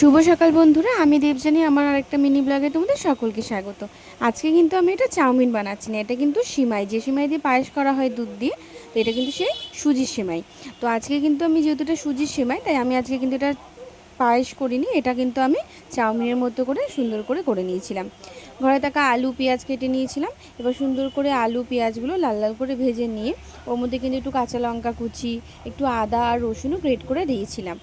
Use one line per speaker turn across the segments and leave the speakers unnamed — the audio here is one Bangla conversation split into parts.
শুভ সকাল বন্ধুরা, আমি দেবজানি। আমার আরেকটা মিনি ব্লগে তোমাদের সকলকে স্বাগত। আজকে কিন্তু আমি এটা চাউমিন বানাচ্ছি না, এটা কিন্তু সিমাই, যে সিমাই দিয়ে পায়েস করা হয় দুধ দিয়ে। তো এটা কিন্তু সেই সুজির সিমাই। তো আজকে কিন্তু আমি যেহেতু এটা সুজির সিমাই, তাই আমি আজকে কিন্তু এটা পায়েস করিনি, এটা কিন্তু আমি চাউমিনের মতো করে সুন্দর করে করে নিয়েছিলাম। ঘরে থাকা আলু পেঁয়াজ কেটে নিয়েছিলাম। এবার সুন্দর করে আলু পেঁয়াজগুলো লাল লাল করে ভেজে নিয়ে ওর মধ্যে কিন্তু একটু কাঁচা লঙ্কা কুচি, একটু আদা আর রসুনও গ্রেট করে দিয়েছিলাম।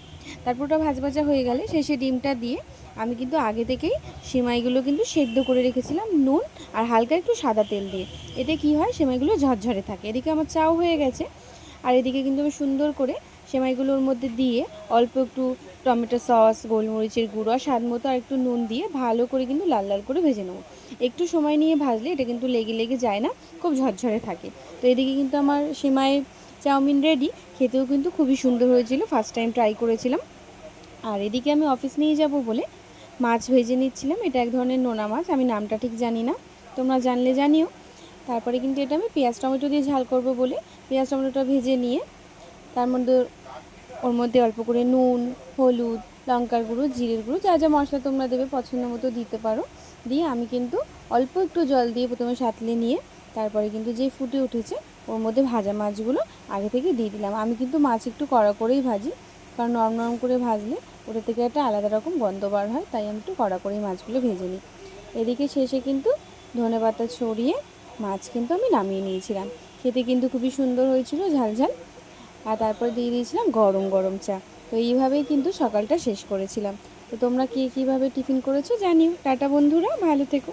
তারপর ওটা ভাজা ভাজা হয়ে গেলে শেষে ডিমটা দিয়ে আমি কিন্তু আগে থেকেই সেমাইগুলো কিন্তু সেদ্ধ করে রেখেছিলাম নুন আর হালকা একটু সাদা তেল দিয়ে। এতে কি হয়, সেমাইগুলো ঝরঝরে থাকে। এদিকে আমার চাও হয়ে গেছে, আর এদিকে কিন্তু আমি সুন্দর করে সেমাইগুলোর মধ্যে দিয়ে অল্প একটু টমেটো সস, গোলমরিচের গুঁড়ো আর স্বাদ মতো আর একটু নুন দিয়ে ভালো করে কিন্তু লাল লাল করে ভেজে নেবো। একটু সময় নিয়ে ভাজলে এটা কিন্তু লেগে লেগে যায় না, খুব ঝরঝরে থাকে। তো এদিকে কিন্তু আমার সেমাই চাউমিন রেডি। খেতেও কিন্তু খুবই সুন্দর হয়েছিল, ফার্স্ট টাইম ট্রাই করেছিলাম। আর এদিকে আমি অফিস নিয়ে যাব বলে মাছ ভেজে নিচ্ছিলাম। এটা এক ধরনের নোনা মাছ, আমি নামটা ঠিক জানি না, তোমরা জানলে জানিও। তারপরে কিন্তু এটা আমি পেঁয়াজ টমেটো দিয়ে ঝাল করব বলে পেঁয়াজ টমেটোটা ভেজে নিয়ে তার মধ্যে ওর মধ্যে অল্প করে নুন, হলুদ, লঙ্কার গুঁড়ো, জিরের গুঁড়ো, যা যা মশলা তোমরা দেবে পছন্দ মতো দিতে পারো, দিয়ে আমি কিন্তু অল্প একটু জল দিয়ে প্রথমে সাঁতলে নিয়ে তারপরে কিন্তু যেই ফুটে উঠেছে ওর মধ্যে ভাজা মাছগুলো আগে থেকে দিয়ে দিলাম। আমি কিন্তু মাছ একটু কড়া করেই ভাজি, কারণ নরম নরম করে ভাজলে ওটা থেকে একটা আলাদা রকম গন্ধ বার হয়, তাই আমি একটু কড়া করেই মাছগুলো ভেজে নিই। এদিকে শেষে কিন্তু ধনেপাতা ছড়িয়ে মাছ কিন্তু আমি নামিয়ে নিয়েছিলাম। খেতে কিন্তু খুবই সুন্দর হয়েছিল, ঝাল ঝাল। আর তারপরে দিয়ে দিয়েছিলাম গরম গরম চা। তো এইভাবেই কিন্তু সকালটা শেষ করেছিলাম। তো তোমরা কীভাবে টিফিন করেছো জানিও। টাটা বন্ধুরা, ভালো থেকো।